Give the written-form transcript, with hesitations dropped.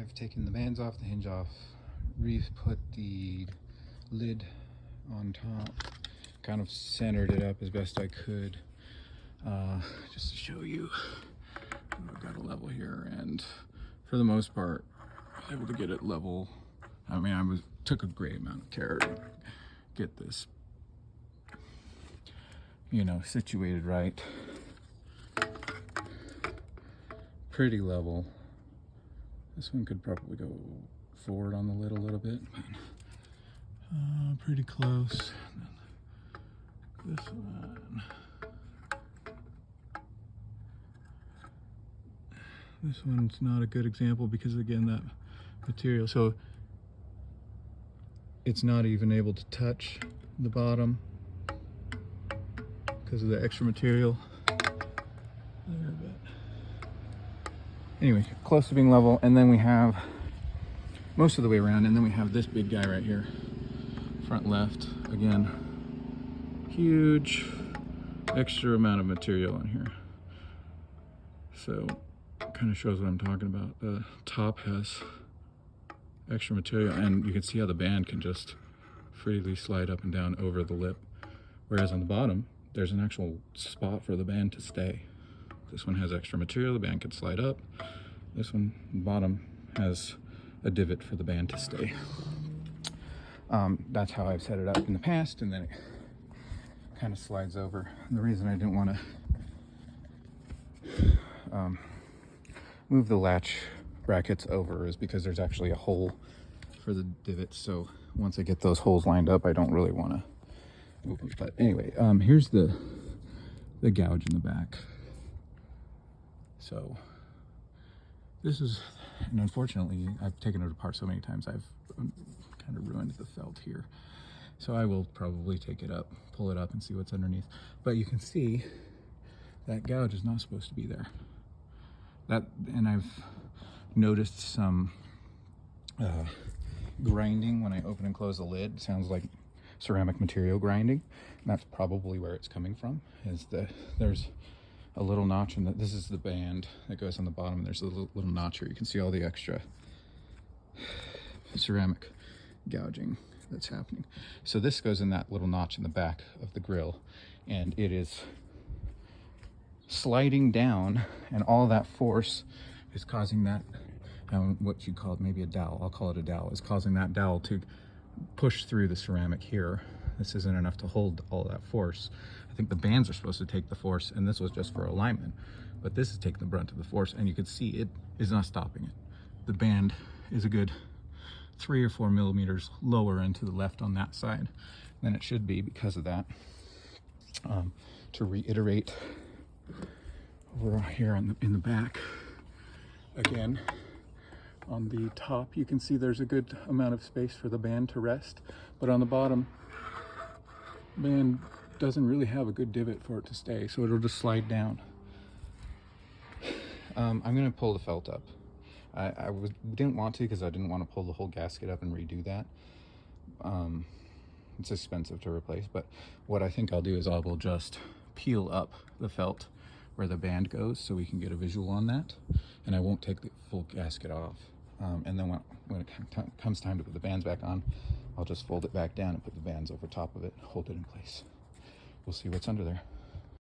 I've taken the bands off, the hinge off, re-put the lid on top, kind of centered it up as best I could, just to show you. I've got a level here, and for the most part, able to get it level. I mean, took a great amount of care to get this, you know, situated right. Pretty level. This one could probably go forward on the lid a little bit, but pretty close. And then this one. This one's not a good example because, again, that material, so it's not even able to touch the bottom because of the extra material there. But anyway, close to being level, and then we have most of the way around, and then we have this big guy right here, front left. Again, huge extra amount of material in here, so kind of shows what I'm talking about. The top has extra material, and you can see how the band can just freely slide up and down over the lip, whereas on the bottom there's an actual spot for the band to stay. This one has extra material, the band can slide up. This one, the bottom, has a divot for the band to stay. That's how I've set it up in the past, and then it kind of slides over. And the reason I didn't want to move the latch brackets over is because there's actually a hole for the divots, so once I get those holes lined up, I don't really want to move them. But anyway, here's the gouge in the back. So this is, and unfortunately I've taken it apart so many times, I've kind of ruined the felt here, so I will probably take it up, pull it up, and see what's underneath. But you can see that gouge is not supposed to be there. And I've noticed some grinding when I open and close the lid. It sounds like ceramic material grinding. And that's probably where it's coming from. There's a little notch in this is the band that goes on the bottom. There's a little notch here. You can see all the extra ceramic gouging that's happening. So this goes in that little notch in the back of the grill, and it is sliding down, and all that force is causing that, what you call it, maybe a dowel, I'll call it a dowel, is causing that dowel to push through the ceramic here. This isn't enough to hold all that force. I think the bands are supposed to take the force, and this was just for alignment, but this is taking the brunt of the force, and you can see it is not stopping it. The band is a good 3 or 4 millimeters lower and to the left on that side than it should be because of that. To reiterate, over here in the back, again, on the top you can see there's a good amount of space for the band to rest, but on the bottom, the band doesn't really have a good divot for it to stay, so it'll just slide down. I'm going to pull the felt up. I didn't want to because I didn't want to pull the whole gasket up and redo that. It's expensive to replace, but what I think I'll do is I will just peel up the felt where the band goes so we can get a visual on that, and I won't take the full gasket off. And then when it comes time to put the bands back on, I'll just fold it back down and put the bands over top of it, hold it in place. We'll see what's under there.